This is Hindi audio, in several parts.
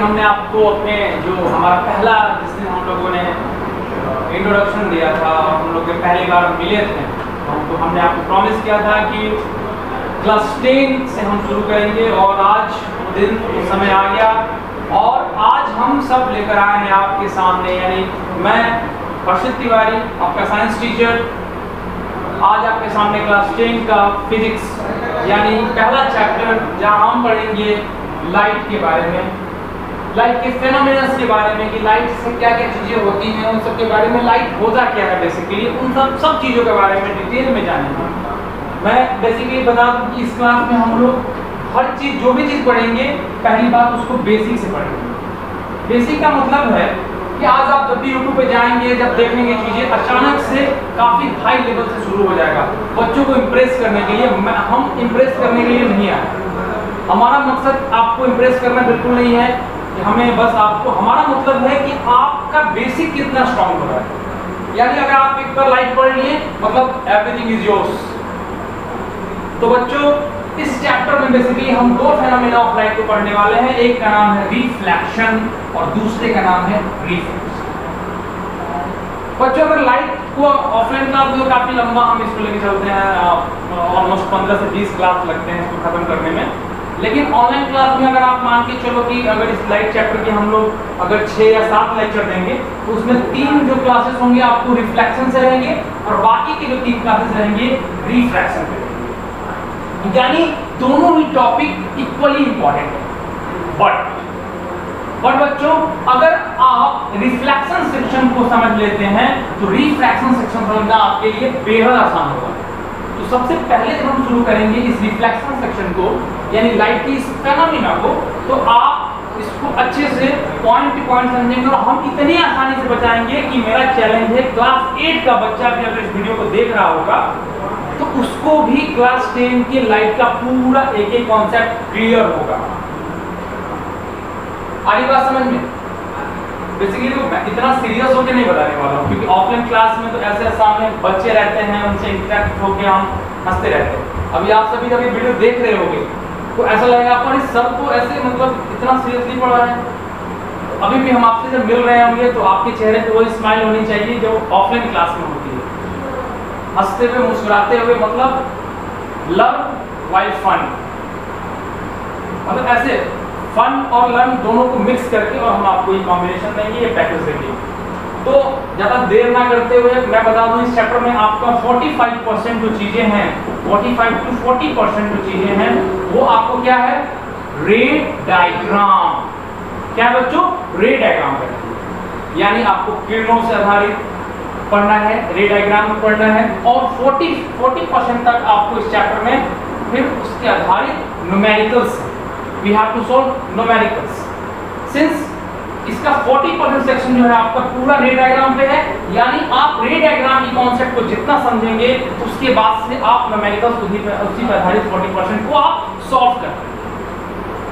हमने आपको अपने जो हमारा पहला जिस दिन हम लोगों ने इंट्रोडक्शन दिया था, हम लोग पहली बार मिले थे, तो हमने आपको प्रॉमिस किया था कि क्लास 10 से हम शुरू करेंगे और आज वो दिन वो समय आ गया और आज हम सब लेकर आए हैं आपके सामने, यानी मैं हर्षित तिवारी आपका साइंस टीचर आज आपके सामने क्लास 10 का फिजिक्स यानी पहला चैप्टर जहां हम पढ़ेंगे लाइट के बारे में, लाइट के फेनोमेनस के बारे में कि लाइट से क्या क्या चीज़ें होती हैं, उन सब के बारे में, लाइट होता क्या है बेसिकली, उन सब चीज़ों के बारे में डिटेल में जानेंगे। मैं बेसिकली बता दूं कि इस क्लास में हम लोग हर चीज़ जो भी चीज़ पढ़ेंगे पहली बात उसको बेसिक से पढ़ेंगे। बेसिक का मतलब है कि आज आप जब भी यूट्यूब पे जाएंगे, जब देखेंगे चीज़ें अचानक से काफ़ी हाई लेवल से शुरू हो जाएगा। बच्चों को इम्प्रेस करने के लिए हम इम्प्रेस करने के लिए नहीं आए, हमारा मकसद आपको इम्प्रेस करना बिल्कुल नहीं है कि हमें बस आपको, हमारा मतलब है कि आपका बेसिक कितना स्ट्रांग हो रहा है। यानी अगर आप एक बार लाइट पढ़ लिए मतलब एवरीथिंग इज योर्स। तो बच्चों इस चैप्टर में बेसिकली हम दो फेनोमेना ऑफ लाइट को पढ़ने वाले हैं, एक का नाम है रिफ्लेक्शन और दूसरे का नाम है रिफ्रैक्शन। बच्चों अगर लाइट को ऑफलाइन क्लास में काफी लंबा हम इसको लेके चलते हैं, ऑलमोस्ट 15 से 20 क्लास लगते हैं इसको खत्म करने में, लेकिन ऑनलाइन क्लास में अगर आप मान के चलो कि अगर इस लाइट चैप्टर के हम लोग अगर 6 या 7 लेक्चर देंगे तो उसमें 3 जो क्लासेस होंगे आपको रिफ्लेक्शन से रहेंगे और बाकी के जो 3 क्लासेस रहेंगे रिफ्रैक्शन से, यानी दोनों ही टॉपिक इक्वली इंपॉर्टेंट है। बट बच्चों अगर आप रिफ्लेक्शन सेक्शन को समझ लेते हैं तो रिफ्रैक्शन सेक्शन समझना आपके लिए बेहद आसान होगा। तो सबसे पहले जब हम शुरू करेंगे इस रिफ्लेक्शन सेक्शन को यानी लाइट की इस फेनोमेना को, तो आप इसको अच्छे से पॉइंट टू पॉइंट समझेंगे और हम इतनी आसानी से बताएंगे कि मेरा चैलेंज है क्लास 8 का बच्चा भी अगर इस वीडियो को देख रहा होगा तो उसको भी क्लास 10 की लाइट का पूरा एक एक कॉन्सेप्ट क्लियर होगा। आगे बात समझ में? बेसिकली तो मैं इतना सीरियस होकर नहीं बताने वाला हूँ क्योंकि ऑफलाइन क्लास में तो ऐसे सामने बच्चे रहते हैं, उनसे इंटरेक्ट होकर हम हंसते रहते हैं। अभी आप सभी जब ये वीडियो देख रहे होंगे तो ऐसा लगेगा पर इस सब को ऐसे मतलब इतना सीरियसली पढ़ रहा है। अभी भी हम आपसे जब मिल रहे होंगे तो आपके चेहरे पे वही स्माइल होनी चाहिए जो ऑफलाइन क्लास में होती है, हंसते हुए मुस्कुराते हुए, मतलब लव वाइल फन, मतलब ऐसे फन और लर्न दोनों को मिक्स करके और हम आपको ये कॉम्बिनेशन देंगे, ये पैकेज देंगे। तो ज़्यादा देर ना करते हुए मैं बता दूं इस चैप्टर में आपका 45% जो चीज़ें हैं, 45 to 40% जो चीज़ें हैं वो आपको क्या है, रे डायग्राम। क्या है बच्चों? रे डायग्राम करना, यानी आपको किरणों से आधारित पढ़ना है, रे डायग्राम पढ़ना है और 40% तक आपको इस चैप्टर में फिर उसके आधारित numericals, we have to solve numericals. Since इसका 40% सेक्शन जो है आपका पूरा रे डायग्राम पे है, यानी आप रे डायग्राम की कॉन्सेप्ट को जितना समझेंगे उसके बाद से आप न्यूमेरिकल्स उसी पर आधारित 40% को आप सॉल्व करते हैं।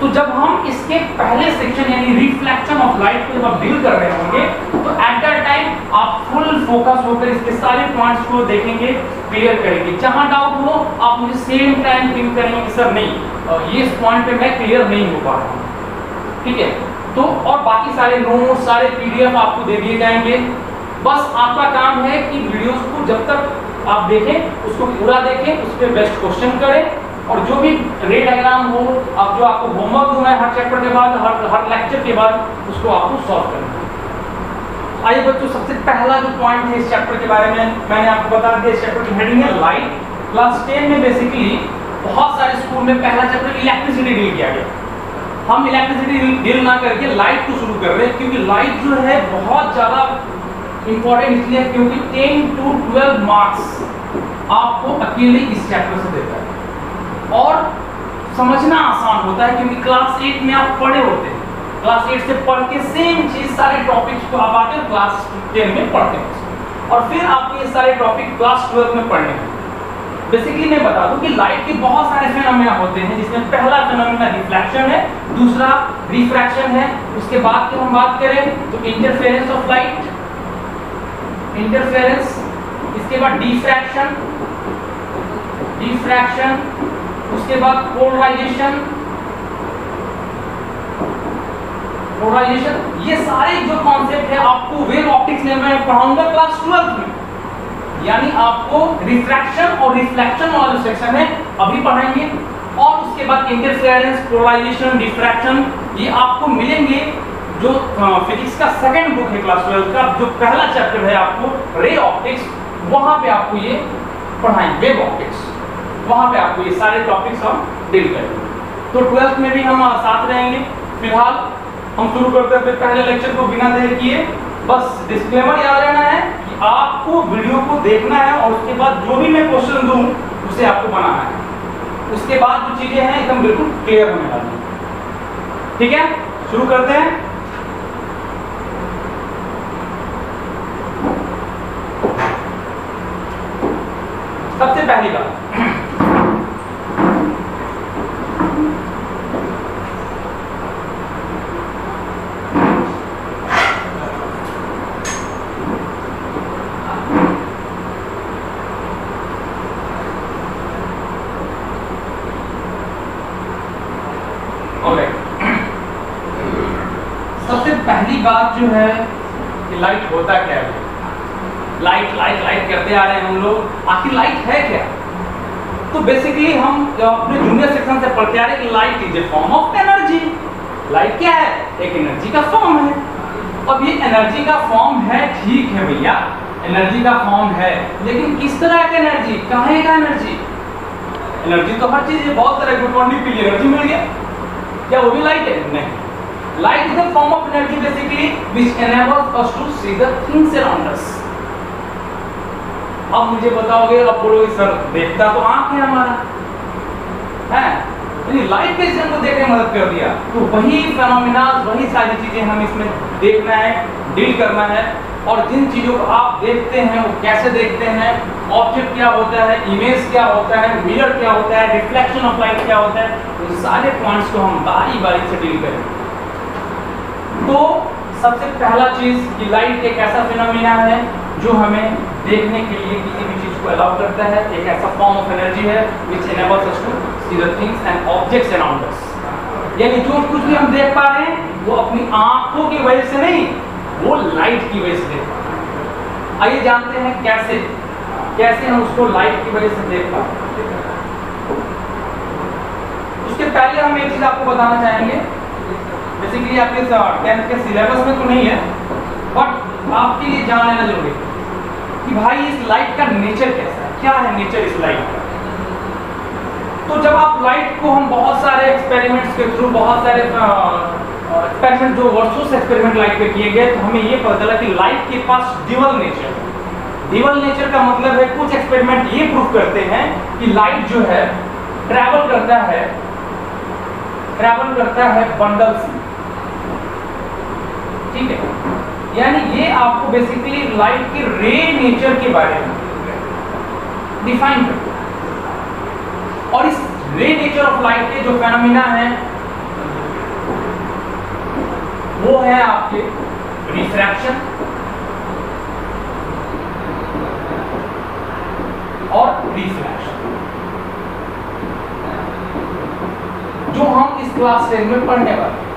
तो जब हम इसके पहले सेक्शन यानी रिफ्लेक्शन ऑफ लाइट को जब आप डील कर रहे होंगे तो एट दैट टाइम आप फुल फोकस होकर इसके सारे पॉइंट्स को देखेंगे, क्लियर करेंगे। जहां डाउट हो आप मुझे सेम टाइम थिंक करेंगे कि सर नहीं ये इस पॉइंट पे मैं क्लियर नहीं हो पा रहा हूँ, ठीक है। तो और बाकी सारे नोट्स, सारे पीडीएफ आपको दे दिए जाएंगे। बस आपका काम है कि वीडियोस को जब तक आप देखें उसको पूरा देखें, उस पर बेस्ट क्वेश्चन करें और जो भी रे डायग्राम हो आप जो आपको होमवर्क दूंगा हर चैप्टर के बाद, हर लेक्चर के बाद उसको आपको सॉल्व करना है। आइए बच्चों सबसे पहला जो पॉइंट है इस चैप्टर के बारे में मैंने आपको बता दिया। इस चैप्टर की हेडिंग है लाइट। क्लास 10 में बेसिकली बहुत सारे स्कूल में पहला चैप्टर इलेक्ट्रिसिटी डील किया गया। हम इलेक्ट्रिसिटी डील ना करके लाइट को शुरू कर रहे हैं क्योंकि लाइट जो है बहुत ज़्यादा इंपॉर्टेंट इसलिए क्योंकि 10 to 12 मार्क्स आपको अकेले इस चैप्टर से देता है और समझना आसान होता है क्योंकि क्लास 8 में आप पढ़े होते हैं। क्लास 8 से पढ़ के सेम चीज सारे टॉपिक्स को आप आते हैं क्लास 10 में पढ़ते हैं और फिर आपको ये सारे टॉपिक क्लास 12 में पढ़ने हैं। बेसिकली मैं बता दूं कि लाइट के बहुत सारे फेनोमेना होते हैं जिसमें पहला फेनोमेना रिफ्लेक्शन है, दूसरा रिफ्रैक्शन है, उसके बाद की हम बात करें तो इंटरफेरेंस ऑफ लाइट, इंटरफेरेंस, इसके बाद डिफ्रैक्शन, डिफ्रैक्शन, उसके बाद पोलराइजेशन, पोलराइजेशन, ये सारे जो कॉन्सेप्ट है आपको वेव ऑप्टिक्स में मैं पढ़ाऊंगा क्लास 12 में। यानी आपको रिफ्रैक्शन और रिफ्लेक्शन वाला जो सेक्शन है अभी पढ़ाएंगे, और उसके बाद इंटरफेरेंस, पोलराइजेशन, डिफ्रैक्शन ये आपको मिलेंगे जो फिजिक्स का सेकंड बुक है क्लास 12 का, जो पहला चैप्टर है आपको रे ऑप्टिक्स, वहां पे आपको ये पढ़ाएंगे वेव ऑप्टिक्स, वहां पे आपको ये सारे टॉपिक्स हम डील करेंगे। तो 12th में भी हम साथ रहेंगे। फिलहाल हम शुरू करते हैं पहले लेक्चर को बिना देर किए। बस डिस्क्लेमर याद रहना है कि आपको वीडियो को देखना है और उसके बाद जो भी मैं क्वेश्चन दूं उसे आपको बनाना है। उसके बाद जो चीजें हैं एकदम बिल्कुल क्लियर होने वाली है। ठीक है, शुरू करते हैं। सबसे पहली बात, सबसे पहली बात जो है कि लाइट होता क्या है। लाइट लाइट लाइट करते आ रहे हैं हम लोग, आखिर लाइट है क्या? तो बेसिकली हम अपने जूनियर सेक्शन से पढ़ते आ रहे हैं कि light is a form of energy. Light क्या है? एक एनर्जी का फॉर्म है। अब ये एनर्जी का फॉर्म है, ठीक है भैया, एनर्जी का फॉर्म है, लेकिन किस तरह का एनर्जी, कहाँ का एनर्जी? एनर्जी तो हर चीज है, बहुत तरह गुड मॉर्निंग के लिए एनर्जी मिल गया, क्या वो भी लाइट है? नहीं। Light is a form of energy basically which enables us to see the things around us. अब मुझे बताओगे, अब बोलोगे सर देखता तो आँख है हमारा, है यानी लाइट कैसे हमको देखने में मदद कर दिया? तो वही फेनोमेना, वही सारी चीजें हम इसमें देखना है, डील करना है। और जिन चीजों को आप देखते हैं वो कैसे देखते हैं, ऑब्जेक्ट क्या होता है, इमेज क्या होता है, मिरर क्या होता है, रिफ्लेक्शन ऑफ लाइट क्या होता है, उन सारे पॉइंट्स को हम बारी बारी से डील करेंगे। तो सबसे पहला चीज कि लाइट एक ऐसा फिनोमेना है जो हमें देखने के लिए किसी भी चीज को अलाउ करता है, एक ऐसा फॉर्म ऑफ एनर्जी है which enables us to see the things and objects around us। यानी जो कुछ भी हम देख पा रहे हैं वो अपनी आंखों की वजह से नहीं, वो लाइट की वजह से देख पा रहे हैं। आइए जानते हैं कैसे हम उसको लाइट की वजह से देख पा रहे हैं। उसके पहले हम एक चीज आपको बताना चाहेंगे, बेसिकली आपके 10th के सिलेबस में तो नहीं है, बट आपके लिए जान लेना जरूरी है कि भाई इस लाइट का नेचर कैसा है, क्या है नेचर इस लाइट का। तो जब आप लाइट को, हम बहुत सारे एक्सपेरिमेंट्स के थ्रू, बहुत सारे एक्सपेरिमेंट जो वर्षों से एक्सपेरिमेंट लाइट पे किए गए, तो हमें ये पता चला कि लाइट के पास ड्यूअल नेचर है। ड्यूअल नेचर का मतलब है, कुछ एक्सपेरिमेंट ये प्रूव करते हैं कि लाइट जो है ट्रैवल करता है बंडल्स में, ठीक है। यानी ये आपको बेसिकली लाइट के रे नेचर के बारे में डिफाइन करता है। और इस रे नेचर ऑफ लाइट के जो फेनोमेना है वो है आपके रिफ्रैक्शन और रिफ्लेक्शन, जो हम इस क्लास 10 में पढ़ने वाले हैं।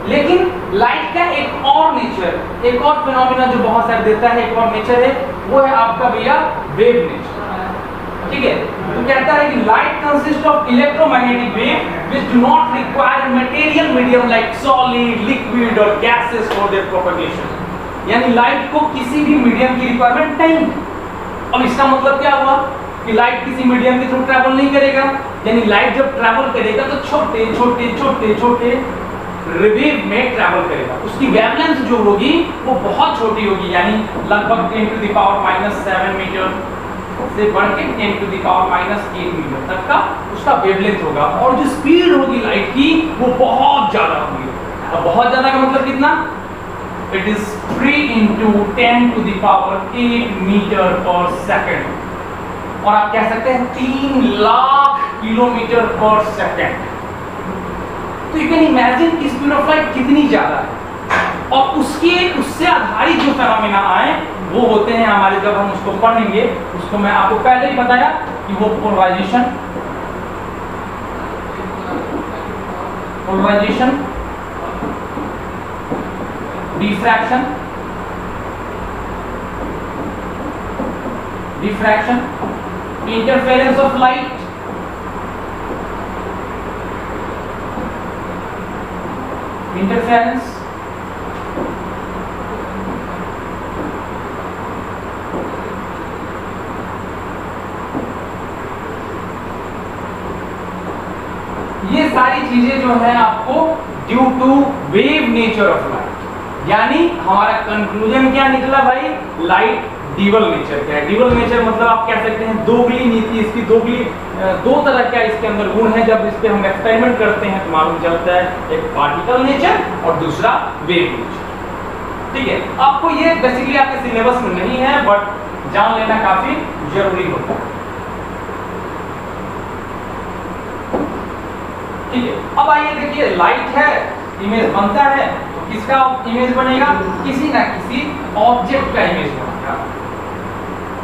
लेकिन लाइट का एक और नेचर, एक और फिनोमेना जो बहुत सारे देता है, एक और नेचर है, वो है आपका भैया वेव नेचर, ठीक है। तो कहता है कि light consist of electromagnetic wave which do not require material medium like solid, liquid और गैसेस फॉर देयर प्रोपगेशन। यानी लाइट को किसी भी मीडियम की रिक्वायरमेंट नहीं। अब इसका मतलब क्या हुआ कि लाइट किसी मीडियम के थ्रू ट्रैवल नहीं करेगा। यानी लाइट जब ट्रैवल करेगा तो छोटे छोटे छोटे छोटे वेव में ट्रैवल करेगा, उसकी वेवलेंथ जो होगी वो बहुत छोटी होगी, यानी लगभग 10⁻⁻7 मीटर से बढ़ के 10⁻⁻8 मीटर तक का उसका वेवलेंथ होगा। और जो स्पीड होगी लाइट की वो बहुत ज्यादा होगी। अब बहुत ज्यादा का मतलब कितना? इट इज 3 × 10⁸ मीटर पर सेकेंड, और आप कह सकते हैं 3 लाख किलोमीटर पर सेकेंड। तो यू कैन इमेजिन कि स्पीड ऑफ लाइट कितनी ज्यादा है। और उससे आधारित जो फेनोमेना आए वो होते हैं हमारे, जब हम उसको पढ़ेंगे, उसको मैं आपको पहले ही बताया कि वो polarization diffraction, diffraction, interference of light, interference, ये सारी चीजें जो है आपको due to wave nature of light, यानी हमारा कंक्लूजन क्या निकला भाई, लाइट डिवल नेचर का है। डिवल नेचर मतलब आप कह सकते हैं दोगली नीति, इसकी दोगली दो तरह का इसके अंदर गुण है। जब इस पे हम एक्सपेरिमेंट करते हैं तो मालूम चलता है, एक पार्टिकल नेचर और दूसरा वेव नेचर। ठीक है, आपको ये बेसिकली आपके सिलेबस में नहीं है, बट जान लेना काफी जरूरी होता है। ठीक है, अब आइए देखिए, लाइट है, इमेज बनता है, तो किसका इमेज बनेगा, किसी ना किसी ऑब्जेक्ट का इमेज बनेगा,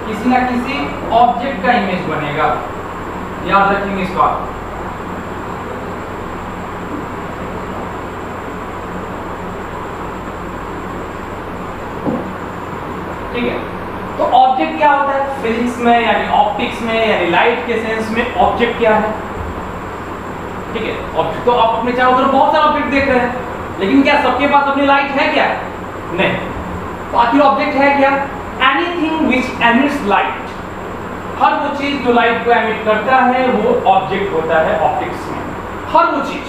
किसी ना किसी ऑब्जेक्ट का इमेज बनेगा, याद रखेंगे इस बात। ठीक है, तो ऑब्जेक्ट क्या होता है फिजिक्स में, यानी ऑप्टिक्स में, यानी लाइट के सेंस में ऑब्जेक्ट क्या है। ठीक है, ऑब्जेक्ट तो आप अपने चारों तरफ बहुत सारे ऑब्जेक्ट देख रहे हैं, लेकिन क्या सबके पास अपनी लाइट है क्या, नहीं। तो आखिर ऑब्जेक्ट है क्या, एनीथिंग विच एमिट्स लाइट, हर वो चीज जो लाइट को एमिट करता है वो ऑब्जेक्ट होता है ऑप्टिक्स में, हर वो चीज।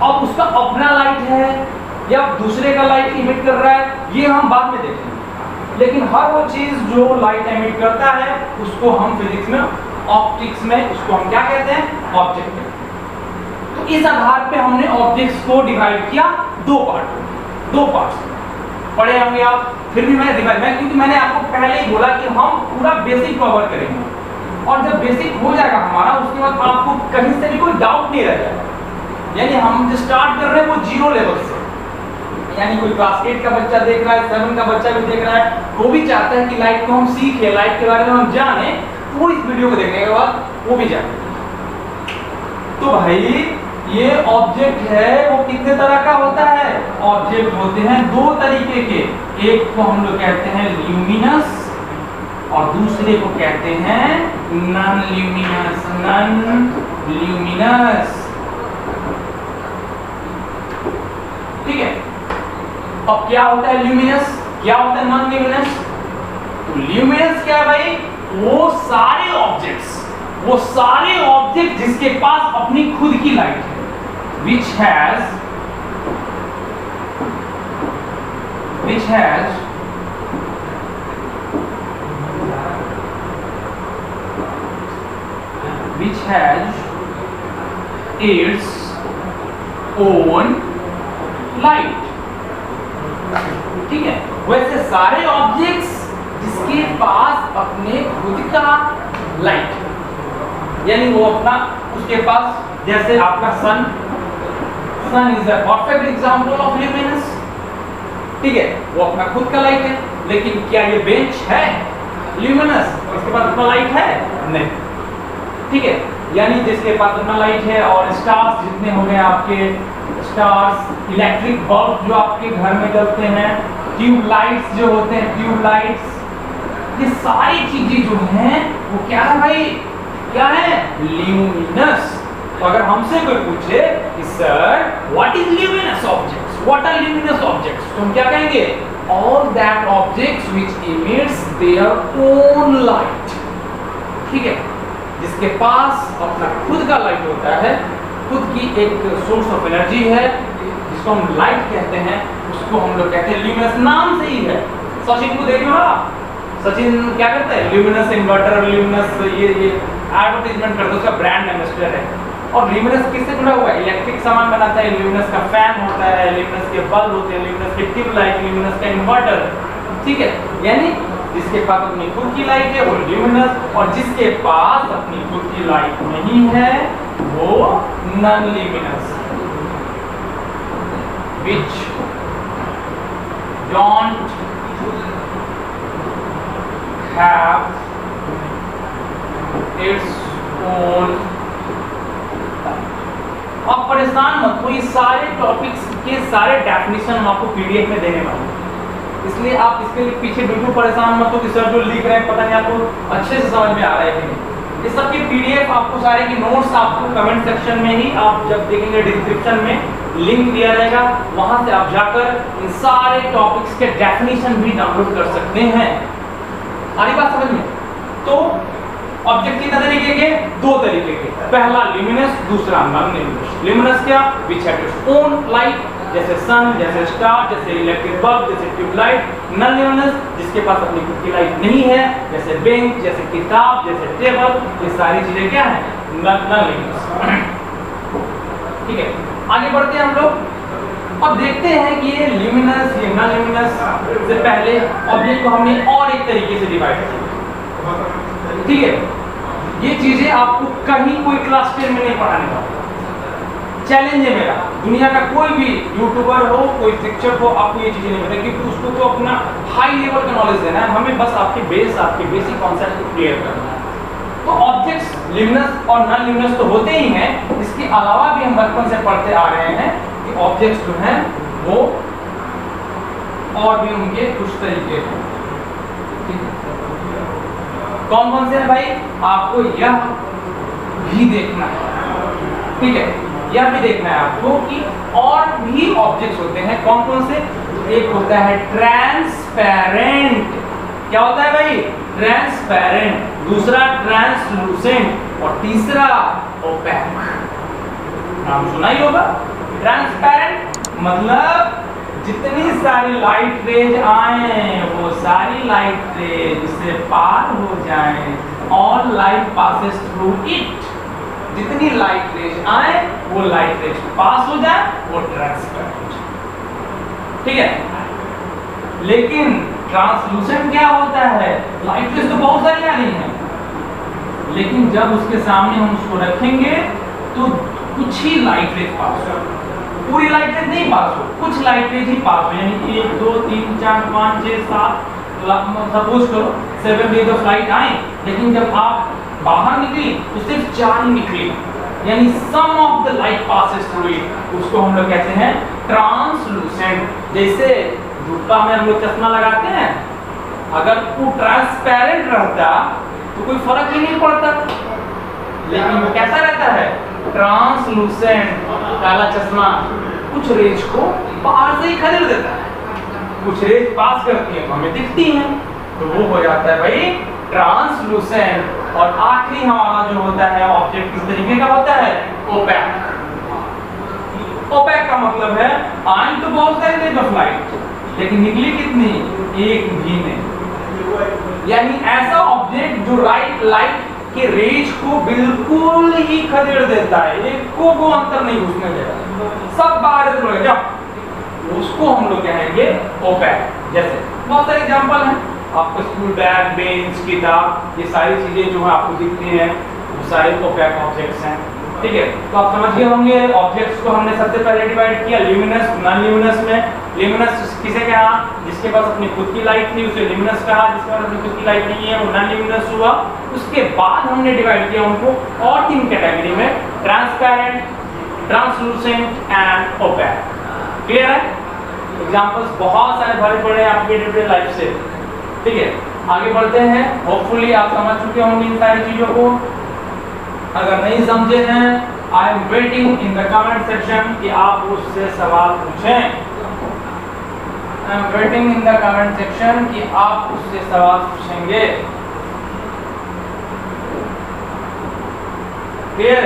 अब उसका अपना लाइट है या दूसरे का लाइट इमिट कर रहा है, ये हम बाद में देखेंगे, लेकिन हर वो चीज जो लाइट एमिट करता है उसको हम फिजिक्स में, ऑप्टिक्स में, उसको हम क्या कहते हैं, ऑब्जेक्ट। तो इस आधार पे हमने ऑब्जेक्ट्स को डिवाइड किया दो पार्ट्स पढ़े होंगे आप, फिर भी मैं डिवाइड, क्योंकि मैंने आपको पहले ही बोला कि हम पूरा बेसिक कवर करेंगे, और जब बेसिक हो जाएगा हमारा उसके बाद आपको कहीं से भी कोई डाउट नहीं रह जाएगा। यानी हम जो स्टार्ट कर रहे हैं वो जीरो लेवल से, यानी कोई क्लास 8 का बच्चा देख रहा है, 7 का बच्चा भी देख रहा है, वो भी चाहता है कि लाइट को हम सीखें, लाइट के बारे में हम जाने, तो वो इस वीडियो को देखने के बाद वो भी जाने। तो भाई ये ऑब्जेक्ट है वो कितने तरह का होता है, ऑब्जेक्ट होते हैं दो तरीके के, एक को हम लोग कहते हैं ल्यूमिनस और दूसरे को कहते हैं नॉन ल्यूमिनस, नॉन ल्यूमिनस। ठीक है, अब क्या होता है ल्यूमिनस, क्या होता है नॉन ल्यूमिनस। तो ल्यूमिनस क्या है भाई, वो सारे ऑब्जेक्ट जिसके पास अपनी खुद की लाइट है, which has its own light। ठीक है, वैसे सारे ऑब्जेक्ट्स जिसके पास अपने खुद का लाइट, यानी वो अपना, उसके पास, जैसे आपका sun is a perfect example of luminous. ठीक है, वो अपना खुद का लाइट है, लेकिन क्या ये बेंच है ल्यूमिनस, उसके पास अपना लाइट है, नहीं। ठीक है, यानी जिसके पास अपना लाइट है, और स्टार्स जितने हो गए आपके स्टार्स, इलेक्ट्रिक बल्ब जो आपके घर में जलते हैं, ट्यूब लाइट्स जो होते हैं, ट्यूब लाइट्स, ये सारी चीजें जो हैं वो क्या है भाई, क्या है, ल्यूमिनस। तो अगर हमसे कोई पूछे कि sir what is luminous objects, what are luminous objects, तो हम क्या कहेंगे, all that objects which emits their own light. ठीक है, जिसके पास अपना खुद का लाइट होता है, खुद की एक सोर्स ऑफ एनर्जी है, जिसको हम लाइट कहते हैं, उसको हम लोग कहते हैं ल्यूमिनस। नाम से ही है, सचिन को देखिए आप, सचिन क्या करता है, ल्यूमिनस इन्वर्टर, ल्यूमिनस ये एडवर्टाइजमेंट करता है, उसका ब्रांड एम्बेसडर है। और ल्यूमिनस किससे जुड़ा हुआ है, इलेक्ट्रिक सामान बनाता है, ल्यूमिनस का फैन होता है, ल्यूमिनस के बल्ब होते हैं, ल्यूमिनस के ट्यूब लाइट, ल्यूमिनस का इन्वर्टर। ठीक है, यानी जिसके पास अपनी खुद की लाइट है वो ल्यूमिनस, और जिसके पास अपनी खुद की लाइट नहीं है वो non luminous, which don't have its own। आप परेशान मत हो, ये सारे टॉपिक्स इसके सारे डेफिनेशन हम आपको पीडीएफ में देने वाले हैं, इसलिए आप इसके लिए पीछे बिल्कुल परेशान मत हो कि सर जो लिख रहे हैं पता नहीं आपको अच्छे से समझ में आ रहा है कि नहीं। ये सब के पीडीएफ आपको सारे की नोट्स आपको कमेंट सेक्शन में ही आप जब देखेंगे डिस्क्रिप्शन में लिंक दिया रहेगा, वहां से आप जाकर इन सारे टॉपिक्स के डेफिनेशन भी डाउनलोड कर सकते हैं। आ रही बात समझ में? तो ऑब्जेक्ट कितने तरीके के? दो तरीके के, पहला ल्यूमिनस, दूसरा नॉन ल्यूमिनस। ल्यूमिनस क्या? Which have its own light, जैसे सन, जैसे स्टार, जैसे इलेक्ट्रिक बल्ब, जैसे ट्यूबलाइट। नॉन ल्यूमिनस जिसके पास अपनी खुद की लाइट नहीं है, जैसे बेंच, जैसे किताब, जैसे टेबल, ये सारी चीजें क्या है? Non luminous. ठीक है, आगे बढ़ते हैं हम लोग और देखते हैं कि ये ल्यूमिनस, ये नॉन ल्यूमिनस से पहले ऑब्जेक्ट को हमने और एक तरीके से डिवाइड किया। ठीक है, ये चीजें आपको कहीं कोई क्लास 10 में नहीं पढ़ाने वाला। चैलेंज है मेरा, दुनिया का कोई भी यूट्यूबर हो, कोई शिक्षक हो, आपको ये चीजें नहीं पता, क्योंकि उसको तो अपना हाई लेवल का नॉलेज देना है, हमें बस आपके बेस, आपके बेसिक कॉन्सेप्ट को क्लियर करना है। तो ऑब्जेक्ट्स ल्यूमिनस और नॉन ल्यूमिनस तो होते ही हैं, इसके अलावा भी हम बचपन से पढ़ते आ रहे हैं कि ऑब्जेक्ट्स जो हैं वो और भी उनके कुछ तरीके हैं। कौन कौन से हैं भाई? आपको यह भी देखना है। ठीक है, यह भी देखना है आपको कि और भी ऑब्जेक्ट्स होते हैं। कौन कौन से? एक होता है ट्रांसपेरेंट। क्या होता है भाई? ट्रांसपेरेंट। दूसरा ट्रांसलूसेंट और तीसरा ओपेक। नाम सुना ही होगा। ट्रांसपेरेंट मतलब जितनी सारी लाइट रेज आए वो सारी लाइट रेज से पार हो जाएं, all light passes through it. जितनी लाइट रेज आए वो लाइट रेज पास हो जाए, वो ट्रांसपेरेंट। ठीक है, लेकिन ट्रांसलूसेंट क्या होता है? लाइट रेज तो बहुत सारी आ रही हैं, लेकिन जब उसके सामने हम उसको रखेंगे तो कुछ ही लाइट रेज पास हो, पूरी लाइट रेज नहीं पास हो, कुछ लाइट रेज ही पास हो। यानी 1 2 3 4 5 6 7 सपोज करो 7 रेज ऑफ लाइट आए, लेकिन जब आप बाहर निकली तो सिर्फ 4 ही निकली, यानी some of the light passes through it. उसको हम लोग कहते हैं ट्रांसलूसेंट। जैसे धूपा में हम लोग चश्मा लगाते हैं, अगर वो ट्रांसपेरेंट रहता तो कोई फर्क ही नहीं पड़ता, लेकिन वो कैसा रहता है? ट्रांसलूसेंट। काला चश्मा कुछ रेज को बाहर से ही खदेड़ देता है, कुछ रेज पास करती है तो हमें दिखती हैं, तो वो हो जाता है भाई ट्रांसलूसेंट। और आखिरी हमारा जो होता है ऑब्जेक्ट किस तरीके का होता है? ओपेक। ओपेक का मतलब है आई तो बहुत सारी रेज ऑफ लाइट, लेकिन निकली कितनी? एक भी नहीं। यानी ऐसा ऑब्जेक्ट जो लाइट के रेज को बिल्कुल ही खदेड़ देता है, एक को अंतर नहीं घुसने देगा, सब बाहर निकल जाओ, उसको हम लोग कहेंगे ओपेक। जैसे बहुत सारे एग्जांपल हैं, आपको स्कूल बैग, बेंच, किताब, ये सारी चीजें जो है आपको दिखती हैं, वो सारे ओपेक ऑब्जेक्ट्स हैं। ठीक है, तो आप समझ गए होंगे ऑब्जेक्ट्स को हमने सबसे पहले डिवाइड किया ल्यूमिनस, नॉन ल्यूमिनस में। ल्यूमिनस किसे कहा? जिसके पास अपनी खुद की लाइट थी उसे ल्यूमिनस कहा, जिसके पास अपनी खुद की लाइट नहीं है वो नॉन ल्यूमिनस हुआ। उसके बाद हमने डिवाइड किया उनको और 3 कैटेगरी में, transparent, translucent and opaque. Clear है? एग्जांपल्स बहुत सारे भरे पड़े हैं आपके डे टू डे लाइफ से। ठीक है, आगे बढ़ते हैं। होपफुली आप समझ चुके होंगे इन सारी चीजों को। अगर नहीं समझे हैं, I am waiting in the comment section कि आप उससे सवाल पूछें। I am waiting in the comment section कि आप उससे सवाल पूछेंगे। क्लियर?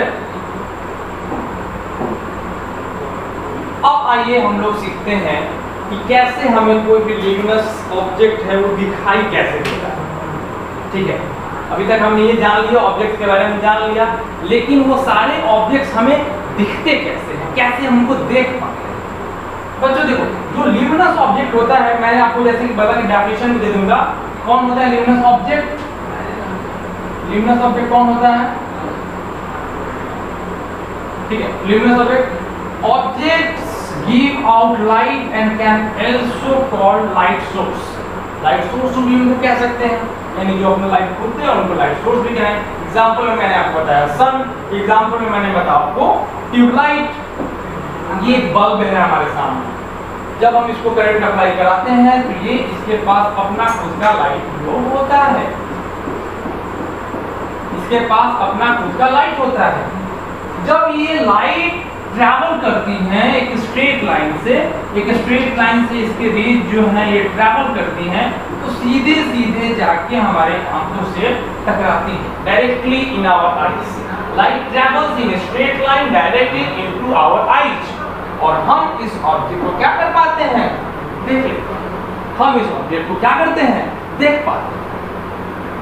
अब आइए हम लोग सीखते हैं कि कैसे हमें कोई भी ल्यूमिनस ऑब्जेक्ट है वो दिखाई कैसे देता है। ठीक है, अभी तक हमने ये जान लिया, ऑब्जेक्ट के बारे में जान लिया, लेकिन वो सारे ऑब्जेक्ट्स हमें दिखते कैसे हैं, कैसे हम उनको देख पाते हैं। बच्चों देखो, जो ल्यूमिनस ऑब्जेक्ट होता है, मैंने आपको जैसे कि बता कि डेफिनेशन भी दे दूंगा। कौन होता है ल्यूमिनस ऑब्जेक्ट? ल्यूमिनस ऑब्जेक्ट कौन होता है? ठीक है, luminous objects give out light and can also called light source। Light source भी उनको कह सकते हैं, यानी जो अपना लाइट खोलते हैं उनको लाइट सोर्स भी कहें। एग्जांपल में मैंने आपको बताया सन, एग्जांपल में मैंने बताया आपको ट्यूबलाइट। ये एक बल्ब है हमारे सामने, जब हम इसको करंट अप्लाई कराते हैं तो ये इसके पास अपना खुद का लाइट ग्लो होता है, इसके पास अपना खुद का लाइट होता है। जब ये लाइट ट्रैवल करती हैं एक स्ट्रेट लाइन से इसके रेज जो है ये ट्रैवल करती हैं, तो सीधे सीधे जाके हमारे आंखों से टकराती है, directly in our eyes. Light travels in straight line directly into our eyes, और हम इस ऑब्जेक्ट को क्या कर पाते हैं, देख लेते हैं। हम इस ऑब्जेक्ट को क्या करते हैं, देख पाते हैं।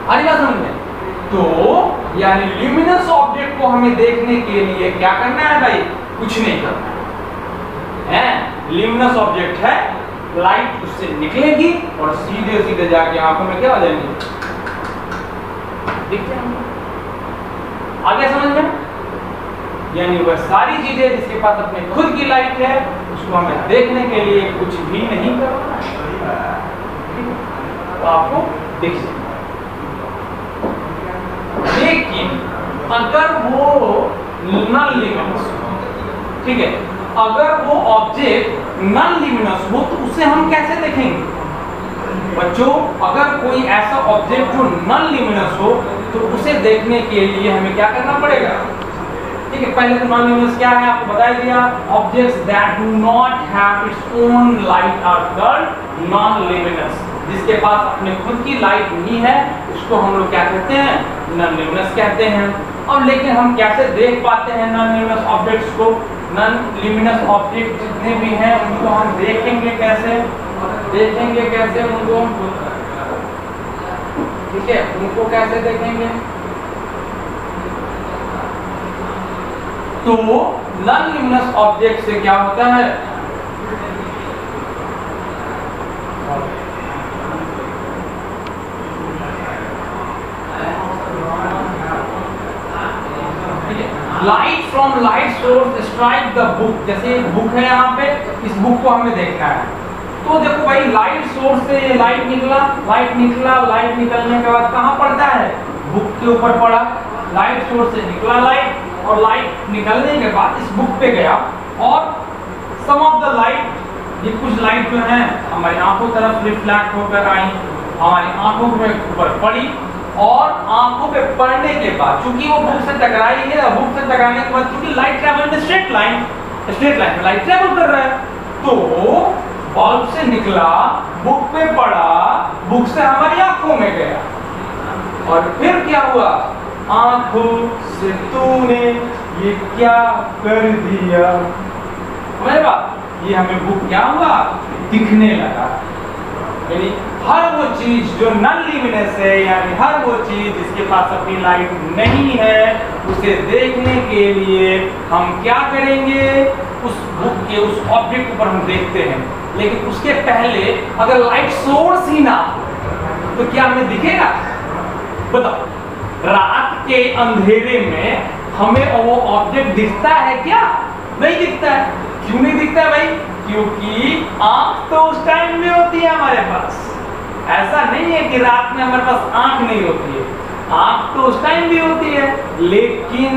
अरे बात समझ में? तो यानी ल्यूमिनस ऑब्जेक्ट को हमें देखने के लिए क्या करना है भाई, कुछ नहीं करना है। ल्यूमिनस ऑब्जेक्ट है, लाइट उससे निकलेगी और सीधे सीधे जाके आंखों में क्या हो जाएंगे, दिख जाएंगे। आगे समझ में? यानी वह सारी चीजें जिसके पास अपने खुद की लाइट है उसको हमें देखने के लिए कुछ भी नहीं करना है, तो आपको दिख जाएगा। लेकिन अगर वो नॉन ल्यूमिनस, ठीक है, अगर वो ऑब्जेक्ट नॉन ल्यूमिनस हो तो उसे हम कैसे देखेंगे बच्चों? अगर कोई ऐसा ऑब्जेक्ट जो नॉन ल्यूमिनस हो तो उसे देखने के लिए हमें क्या करना पड़ेगा? ठीक है, पहले तो नॉन ल्यूमिनस क्या है आपको बता दिया। Objects that do not have its own light are called non luminous. जिसके पास अपने खुद की लाइट नहीं है उसको हम लोग क्या कहते हैं, नॉन ल्यूमिनस कहते हैं। अब लेकिन हम कैसे देख पाते हैं नॉन ल्यूमिनस ऑब्जेक्ट्स को? नॉन ल्यूमिनस ऑब्जेक्ट जितने भी हैं उनको हम देखेंगे कैसे, उनको, ठीक है, उनको कैसे देखेंगे? तो नॉन ल्यूमिनस ऑब्जेक्ट से क्या होता है, light from light source strike the book. जैसे एक बुक है यहाँ पे, इस बुक को हमें देखना है, तो देखो भाई लाइट सोर्स से लाइट निकला, लाइट निकलने के बाद कहाँ पड़ता है, बुक के ऊपर पड़ा। लाइट सोर्स से निकला लाइट, और लाइट निकलने के बाद इस बुक पे गया, और सम ऑफ द लाइट, ये कुछ लाइट जो है हमारी आंखों तरफ रिफ्लेक्ट होकर आई, हमारी आंखों के ऊपर पड़ी, और आंखों पे पड़ने के बाद चूंकि वो बुक से टकराई है, बुक से टकराने के बाद चूंकि light travel in straight line में लाइट ट्रैवल कर रहा है, तो बल्ब से निकला, बुक पे पड़ा, बुक से हमारी आंखों में गया, और फिर क्या हुआ, आंखों से तूने ये क्या कर दिया। हमारे बात, ये हमें बुक क्या हुआ, दिखने लगा। यानी हर वो चीज जो नॉन ल्यूमिनस है, यानी हर वो चीज जिसके पास अपनी लाइट नहीं है, उसे देखने के लिए हम क्या करेंगे, उस बुक के उस ऑब्जेक्ट पर हम देखते हैं। लेकिन उसके पहले अगर लाइट सोर्स ही ना हो तो क्या हमें दिखेगा? बताओ, रात के अंधेरे में हमें वो ऑब्जेक्ट दिखता है क्या? नहीं दिखता है। क्यों नहीं दिखता है भाई? क्योंकि आंख तो उस टाइम में होती है हमारे पास। ऐसा नहीं है कि रात में हमारे पास आंख नहीं होती है, आंख तो उस टाइम भी होती है, लेकिन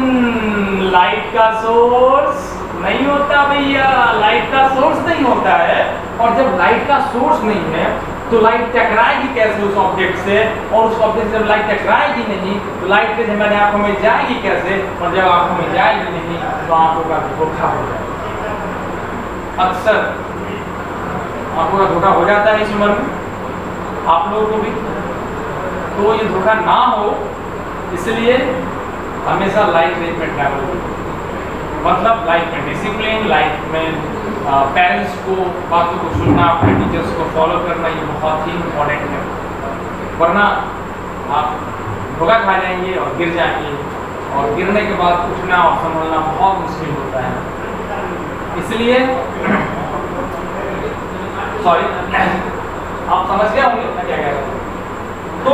लाइट का सोर्स नहीं होता भैया, लाइट का सोर्स नहीं होता है। और जब लाइट का सोर्स नहीं है तो लाइट टकराएगी कैसे उस ऑब्जेक्ट से, और उस ऑब्जेक्ट से जब लाइट टकराएगी नहीं तो लाइट के हमारे आंखों में जाएगी कैसे, और जब आंखों में जाएगी नहीं तो आंखों का धोखा हो जाएगा। अक्सर आंखों का धोखा हो जाता है इस उम्र में आप लोगों को भी, तो ये धोखा ना हो इसलिए हमेशा लाइट रेंज में ट्रैवल करो। मतलब लाइफ में डिसिप्लिन, लाइफ में पेरेंट्स को बातों को सुनना, अपने टीचर्स को फॉलो करना, ये बहुत ही इम्पोर्टेंट है, वरना आप धोखा खा जाएंगे और गिर जाएंगे, और गिरने के बाद उठना और संभलना बहुत मुश्किल होता है। इसलिए सॉरी, आप समझ गए होंगे मैं क्या कह रहा हूँ। तो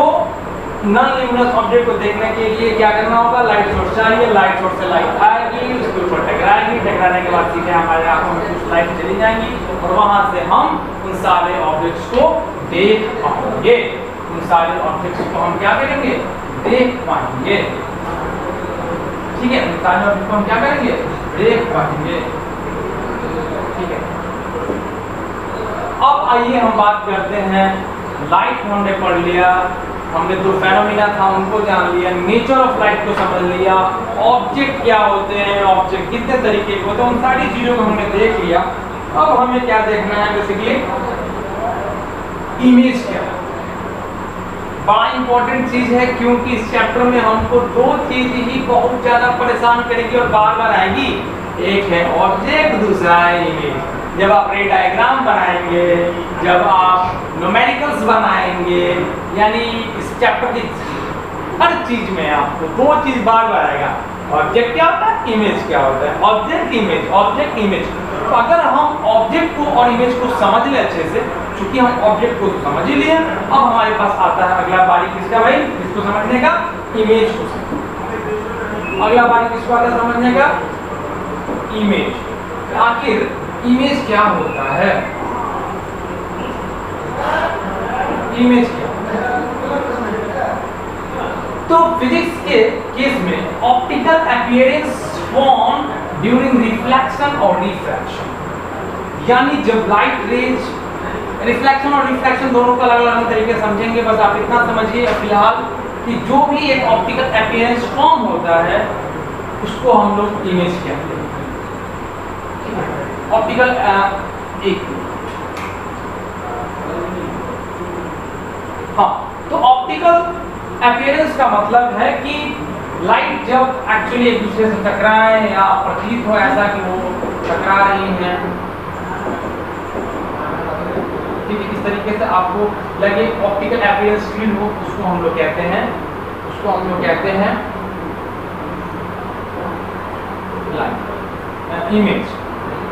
नॉन ल्यूमिनस ऑब्जेक्ट को देखने के लिए क्या करना होगा, लाइट सोर्स चाहिए, लाइट सोर्स से लाइट आएगी, उसके ऊपर टकराएगी, टकराने के बाद सीधे हमारे आंखों में कुछ लाइट चली जाएंगी, और वहां से हम उन सारे ऑब्जेक्ट्स को देख पाएंगे। उन सारे ऑब्जेक्ट्स को हम क्या करेंगे, देख पाएंगे। ठीक है, उन सारे ऑब्जेक्ट्स को हम क्या करेंगे, देख पाएंगे। ठीक है। अब आइए हम बात करते हैं, लाइट हमने पढ़ लिया, हमने जो फेनोमेना था उनको जान लिया, नेचर ऑफ लाइट को समझ लिया, ऑब्जेक्ट क्या होते हैं, ऑब्जेक्ट कितने तरीके के होते हैं, उन सारी चीजों को हमने देख लिया। अब हमें क्या देखना है, बेसिकली इमेज क्या है। बड़ा इंपॉर्टेंट चीज है, क्योंकि इस चैप्टर में हमको दो चीज ही बहुत ज्यादा परेशान करेगी और बार बार आएगी। एक है ऑब्जेक्ट, दूसरा है इमेज। जब आप रे डायग्राम बनाएंगे, जब आप न्यूमेरिकल्स बनाएंगे, यानी इस चैप्टर की हर चीज में आपको दो चीज बार बार आएगा। ऑब्जेक्ट क्या होता है, इमेज क्या होता है। Object image, object image. तो अगर हम ऑब्जेक्ट को और इमेज को समझ ले अच्छे से, चूंकि हम ऑब्जेक्ट को समझ ही लिए, अब हमारे पास आता है अगला बारी किसका भाई, इसको समझने का, इमेज को। अगला बारी किसको आता है समझने का, इमेज। आखिर इमेज क्या होता है, इमेज क्या? तो फिजिक्स के केस में optical appearance form during reflection और रिफ्रैक्शन, यानी जब लाइट रेज, रिफ्लेक्शन और रिफ्रैक्शन दोनों का अलग अलग तरीके समझेंगे, बस आप इतना समझिए फिलहाल कि जो भी एक ऑप्टिकल अपीयरेंस फॉर्म होता है उसको हम लोग इमेज कहते हैं। ऑप्टिकल तो ऑप्टिकल अपीयरेंस का मतलब है कि लाइट जब एक्चुअली एक दूसरे से टकराए या प्रतीत हो ऐसा कि वो टकरा रही हैं, ठीक है, इस तरीके से आपको लगे ऑप्टिकल अपीयरेंस फील हो, उसको हम लोग कहते हैं, लाइट इमेज।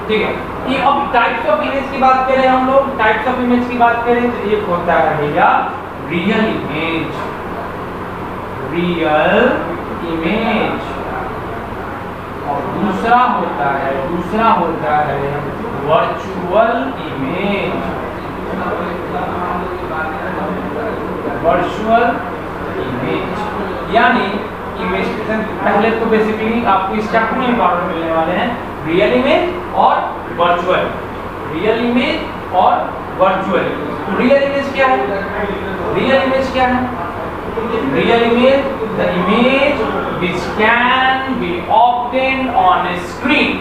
ठीक है, ये अब टाइप्स ऑफ इमेज की बात करें, हम लोग टाइप्स ऑफ इमेज की बात करें तो एक होता रहेगा रियल इमेज, और दूसरा होता है वर्चुअल इमेज। यानी इमेज पहले तो बेसिकली आपको इस चैप्टर में इंपॉर्टेंट मिलने वाले हैं, रियल इमेज और वर्चुअल। रियल इमेज और वर्चुअल। तो रियल इमेज क्या है, रियल इमेज क्या है? Real image, the image which can be obtained on a screen.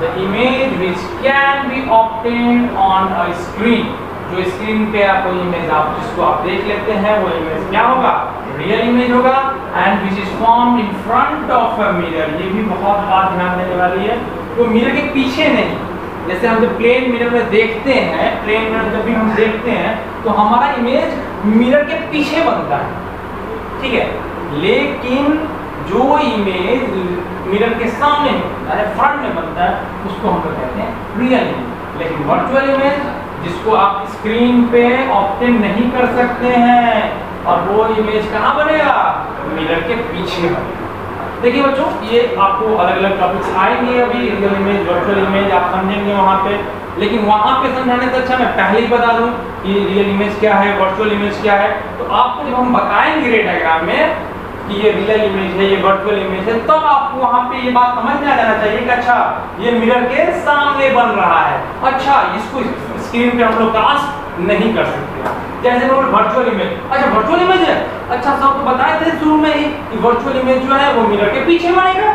The image which can be obtained on a screen. जो स्क्रीन पे आप कोई इमेज आप जिसको आप देख लेते हैं वो इमेज क्या होगा, रियल इमेज होगा। And which is formed in front of a mirror, ये भी बहुत बात ध्यान देने वाली है, तो मिरर के पीछे नहीं। जैसे हम जब प्लेन मिरर में देखते हैं, प्लेन मिरर जब भी हम देखते हैं तो हमारा इमेज मिरर के पीछे बनता है, ठीक है। लेकिन जो इमेज मिरर के सामने बनता है, फ्रंट में बनता है, उसको हम लोग कहते हैं रियल इमेज। लेकिन वर्चुअल इमेज जिसको आप स्क्रीन पे ऑब्टेन नहीं कर सकते हैं, और वो इमेज कहाँ बनेगा, मिरर के पीछे बनेगा। देखिए बच्चों, ये आपको अलग अलग टॉपिक्स आएंगे अभी, रियल इमेज, वर्चुअल इमेज आप समझेंगे वहाँ पे। लेकिन वहाँ पे समझाने से अच्छा मैं पहले ही बता दूँ कि रियल इमेज क्या है, वर्चुअल इमेज क्या है। तो आपको जब हम बताएंगे रे डायग्राम में कि ये रियल इमेज है, ये वर्चुअल इमेज है, तब आपको वहाँ पे ये बात समझ में आ जाना चाहिए कि अच्छा ये मिरर के सामने बन रहा है, अच्छा इसको स्क्रीन पे हम लोग कास्ट नहीं कर सकते। जैसे वर्चुअल इमेज, अच्छा वर्चुअल इमेज है, अच्छा सब तो बताए थे शुरू में ही कि वर्चुअल इमेज जो है वो मिरर के पीछे बनेगा,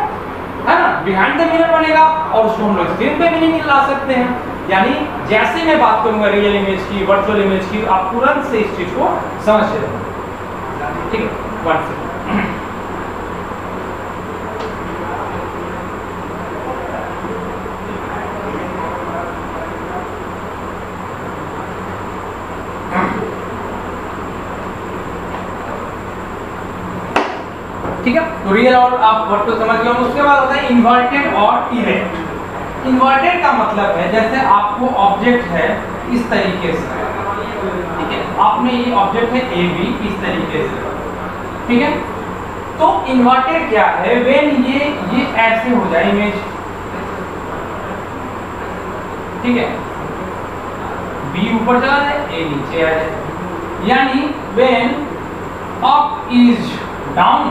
है ना, बिहाइंड द मिरर बनेगा, और उसको हम लोग स्क्रीन पे भी नहीं ला सकते हैं। यानी जैसे मैं बात करूंगा रियल इमेज की, वर्चुअल इमेज की, आप तुरंत से इस चीज को समझ जाएंगे, ठीक है। वन सेकंड, ठीक है। तो रियल और आप वर्चुअल समझ गए। उसके बाद होता है इन्वर्टेड और इरेक्ट। इन्वर्टेड का मतलब है जैसे आपको ऑब्जेक्ट है इस तरीके से, ठीक है, आपने ये ऑब्जेक्ट है ए बी इस तरीके से, ठीक है। तो इन्वर्टेड क्या है, व्हेन ये ऐसे हो जाए इमेज, ठीक है, बी ऊपर चला जाए, ए नीचे आ जाए, यानी when up is down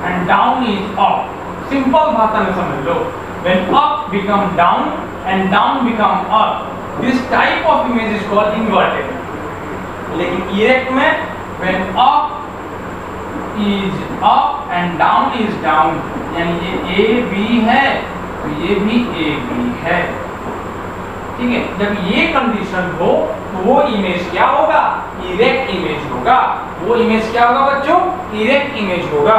and down is up। Simple भाषा में समझ लो, when up become down and down become up. This type of image is called inverted. लेकिन erect में when up is up and down is down, यानी ये A B है तो ये भी A B है, ठीक है। जब ये कंडीशन हो तो वो इमेज क्या होगा, इरेक्ट इमेज होगा। वो इमेज क्या होगा बच्चों, इरेक्ट इमेज होगा,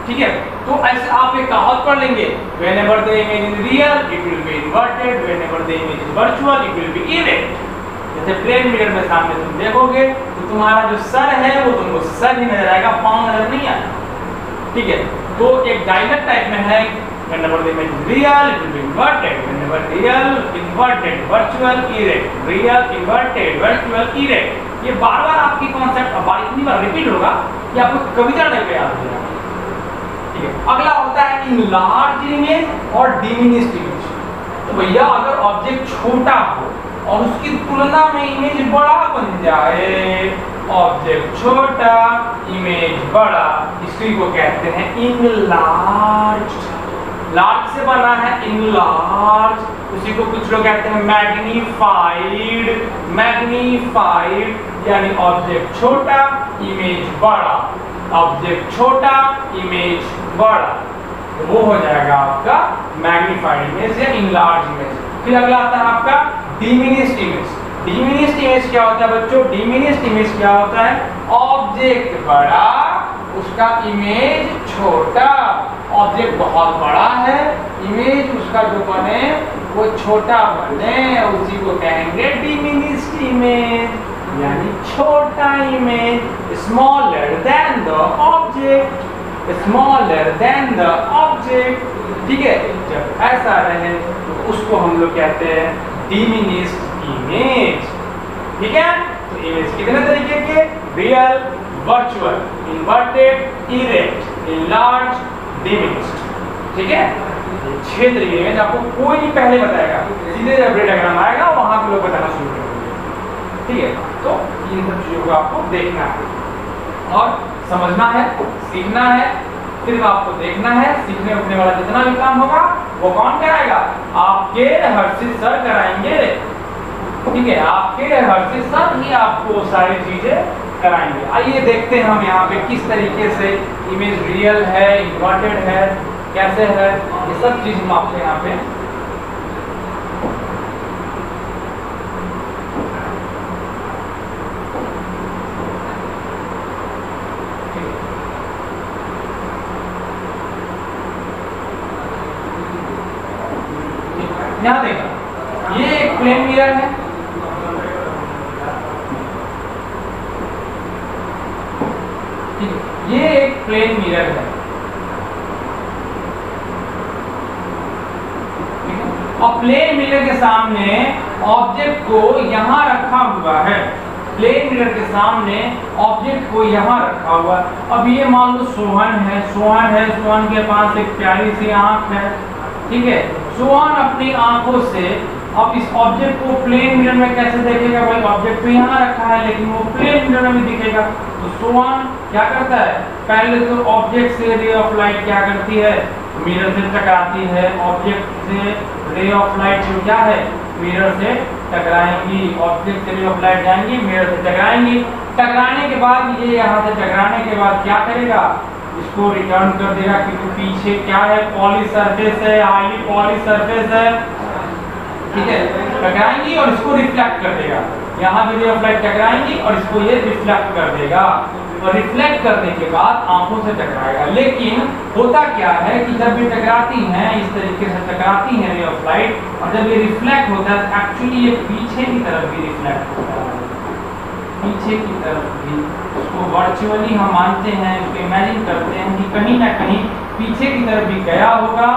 ठीक है। तो ऐसे आप एक कहावत पढ़ लेंगे, whenever the image is real it will be inverted, whenever the image is virtual it will be erect। जैसे प्लेन मिरर में सामने तुम देखोगे तो तुम्हारा जो सर है वो तुमको सर ही नजर आएगा, पाँव नजर नहीं आएगा, ठीक है। तो एक डायलॉग टाइप में है, whenever the image is real it will be inverted, whenever real inverted, virtual erect, real inverted, virtual erect। ये बार-बार आपकी कॉन्सेप्ट बार इतनी बार रिपीट होगा कि आपको कविता टाइप पे याद हो जाएगा, ठीक है। अगला होता है इनलार्ज इमेज और डिमिनिश्ड इमेज। तो भैया अगर ऑब्जेक्ट छोटा हो और उसकी तुलना में इमेज बड़ा बन जाए, ऑब्जेक्ट छोटा इमेज बड़ा, इसी को कहते हैं इनलार्ज। लार्ज से बना है इनलार्ज, उसी को कुछ लोग कहते हैं मैग्नीफाइड। मैग्नीफाइड यानी ऑब्जेक्ट छोटा इमेज बड़ा, ऑब्जेक्ट छोटा इमेज बड़ा, तो वो हो जाएगा आपका मैग्नीफाइड इमेज या इनलार्ज इमेज। फिर अगला आता है आपका डिमिनिश्ड इमेज। डिमिनिश्ड इमेज क्या होता है बच्चों, डिमिनिश्ड इमेज क्या होता है, ऑब्जेक्ट बड़ा उसका इमेज छोटा। ऑब्जेक्ट बहुत बड़ा है, इमेज उसका जो बने वो छोटा बने, उसी को कहेंगे डिमिनिश्ड इमेज, यानी छोटा image, smaller than the object, smaller than the object, ठीक है। जब ऐसा रहे तो उसको हम लोग कहते हैं डिमिनिश्ड इमेज, ठीक है। तो इमेज कितने तरीके के, real, virtual, inverted, erect, enlarge, diminished, ठीक है। 6 तरीके इमेज आपको कोई नहीं पहले बताएगा, सीधे जब रे डायग्राम आएगा वहां पे लोग बताना शुरू करेंगे, ठीक है। तो इन सब चीजों को आपको देखना है और समझना है, सीखना है, फिर आपको देखना है। सीखने उठने वाला जितना भी काम होगा वो कौन कराएगा, आपके हर्षित सर कराएंगे, ठीक है। आपके हर्षित सर ही आपको सारी चीजें कराएंगे। आइए देखते हैं हम यहाँ पे किस तरीके से इमेज रियल है, इन्वर्टेड है, कैसे है, ये सब चीज हम आपको यहाँ पे यहाँ देखो, ये एक प्लेन मिरर है, ये एक प्लेन मिरर है, और प्लेन मिरर के सामने ऑब्जेक्ट को यहाँ रखा हुआ है, प्लेन मिरर के सामने ऑब्जेक्ट को यहाँ रखा हुआ। अब ये मान लो सोहन है, सोहन के पास एक प्यारी सी आंख है, ठीक है। सोहन अपनी आंखों से अब इस ऑब्जेक्ट को प्लेन मिरर में कैसे देखेगा, भाई ऑब्जेक्ट तो यहाँ रखा है लेकिन वो प्लेन मिरर में भी दिखेगा। तो सोहन क्या करता है, पहले तो ऑब्जेक्ट से रे ऑफ लाइट क्या करती है, मिरर से टकराती है, ऑब्जेक्ट से रे ऑफ लाइट जो क्या है मिरर से टकराएंगी, ऑब्जेक्ट से रे ऑफ लाइट जाएंगी, मिरर से टकराएंगी। टकराने के बाद ये यहाँ से टकराने के बाद क्या करेगा, इसको रिटर्न कर देगा, क्योंकि पीछे क्या है, पॉली सरफेस है, हाईली पॉली सरफेस है, ठीक है। टकराएंगी और इसको रिफ्लेक्ट कर देगा, यहाँ भी रे ऑफ लाइट टकराएंगी और इसको ये रिफ्लेक्ट कर देगा, और रिफ्लेक्ट करने के बाद आंखों से टकराएगा। लेकिन होता क्या है कि जब ये टकराती हैं, इस तरीके से टकराती हैं रे ऑफ लाइट, और जब ये रिफ्लेक्ट होता है एक्चुअली ये पीछे की तरफ भी रिफ्लेक्ट होता है, पीछे की तरफ भी। उसको वर्चुअली हम मानते हैं, उसको इमेजिन करते हैं कि कहीं ना कहीं पीछे की तरफ भी गया होगा,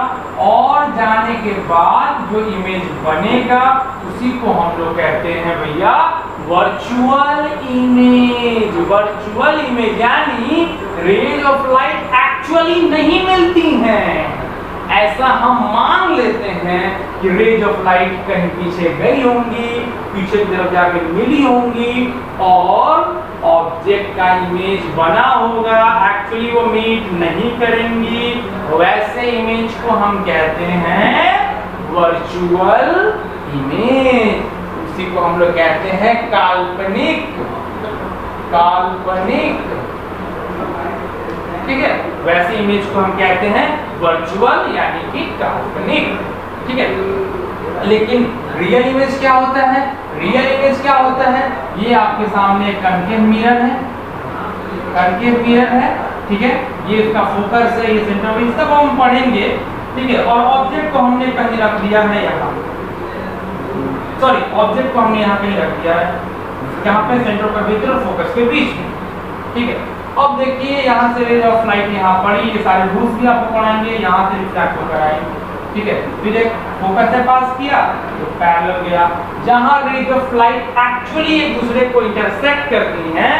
और जाने के बाद जो इमेज बनेगा उसी को हम लोग कहते हैं भैया वर्चुअल इमेज। वर्चुअल इमेज यानी रेज ऑफ लाइट एक्चुअली नहीं मिलती हैं, ऐसा हम मान लेते हैं कि रेज ऑफ लाइट कहीं पीछे गई होंगी, पीछे की तरफ जाकर मिली होंगी और ऑब्जेक्ट का इमेज बना होगा, एक्चुअली वो मीट नहीं करेंगी। वैसे इमेज को हम कहते हैं वर्चुअल इमेज, उसी को हम लोग कहते हैं काल्पनिक, काल्पनिक, ठीक है। वैसे इमेज को हम कहते हैं वर्चुअल यानी कि काल्पनिक, ठीक है। लेकिन रियल इमेज क्या होता है? रियल इमेज क्या होता है? ये आपके सामने एक कनकेव मिरर है, कनकेव मिरर है, ठीक है। ये इसका फोकस है, ये सेंटर में, सब हम पढ़ेंगे, ठीक है। और ऑब्जेक्ट को हमने कहीं रख दिया है यहाँ, सॉरी ऑब्जेक्ट को हमने यहाँ कहीं रख दिया है, यहाँ पे सेंटर का बीच और फोकस के बीच में, ठीक है। अब देखिए यहाँ से रेज ऑफ लाइट यहाँ पड़ी, ये सारे रूल्स भी आपको पढ़ाएंगे, यहाँ से रिफ्रैक्ट होकर आएंगे, ठीक है। फिर एक फोकस से पास किया तो पैरेलल गया, जहाँ रेज ऑफ लाइट एक्चुअली एक दूसरे को इंटरसेक्ट करती हैं,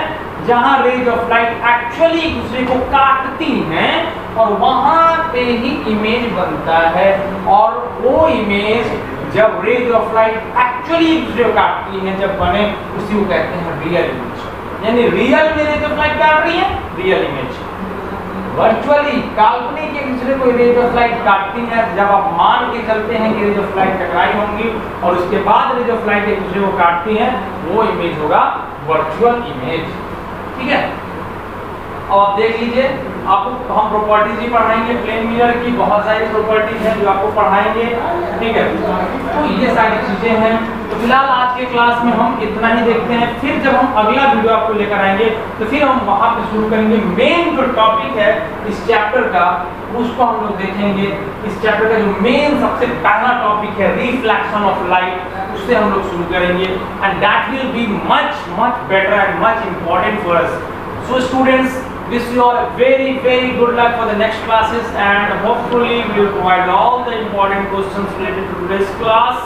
जहाँ रेज ऑफ लाइट एक्चुअली एक दूसरे को काटती हैं, और वहां पे ही इमेज बनता है। और वो इमेज जब रेज ऑफ लाइट एक्चुअली एक दूसरे को काटती हैं, जब बने, उसी को कहते हैं रियल इमेज। यानी रियल में रेज ऑफ लाइट काट रही है, रियल इमेज। वर्चुअली काल्पनिक एक दूसरे को रेज ऑफ लाइट काटती है, जब आप मान के चलते हैं कि रेज ऑफ लाइट टकराई होंगी और उसके बाद रेज ऑफ लाइट एक दूसरे को काटती हैं, वो इमेज होगा वर्चुअल इमेज, ठीक है। अब आप देख लीजिए, आपको हम प्रॉपर्टीज ही पढ़ाएंगे प्लेन मिरर की, बहुत सारी प्रॉपर्टीज हैं जो आपको पढ़ाएंगे, ठीक है। तो ये सारी चीजें हैं। तो फिलहाल आज के क्लास में हम इतना ही देखते हैं, फिर जब हम अगला वीडियो आपको लेकर आएंगे तो फिर हम वहां पे शुरू करेंगे। मेन जो टॉपिक है इस चैप्टर का, उसको हम लोग देखेंगे। इस चैप्टर का जो मेन सबसे पहला टॉपिक है रिफ्लेक्शन ऑफ लाइट, उससे हम लोग शुरू करेंगे, and that will be much much better and much important for us. So students, wish you all very good luck for the next classes, and hopefully we will provide all the important questions related to today's class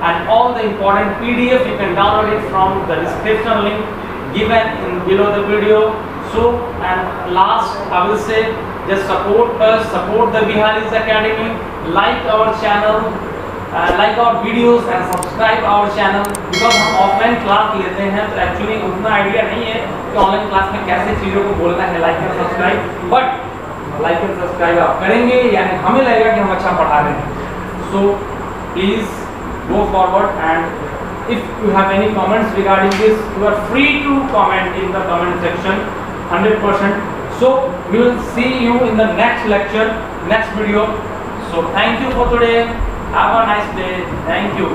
and all the important PDF. You can download it from the description link given in below the video. So, and last I will say, just support us, support the Biharis Academy, like our channel, like our videos and subscribe our channel, because हम ऑफलाइन क्लास लेते हैं तो एक्चुअली उतना आइडिया नहीं है कि ऑनलाइन क्लास में कैसे चीज़ों को बोलना है, like and subscribe. But like and subscribe आप करेंगे यानी हमें लगेगा कि हम अच्छा पढ़ा रहे हैं। So please go forward, and if you have any comments regarding this, you are free to comment in the comment section 100%. So we will see you in the next lecture, next video. So thank you for today. Have a nice day. Thank you.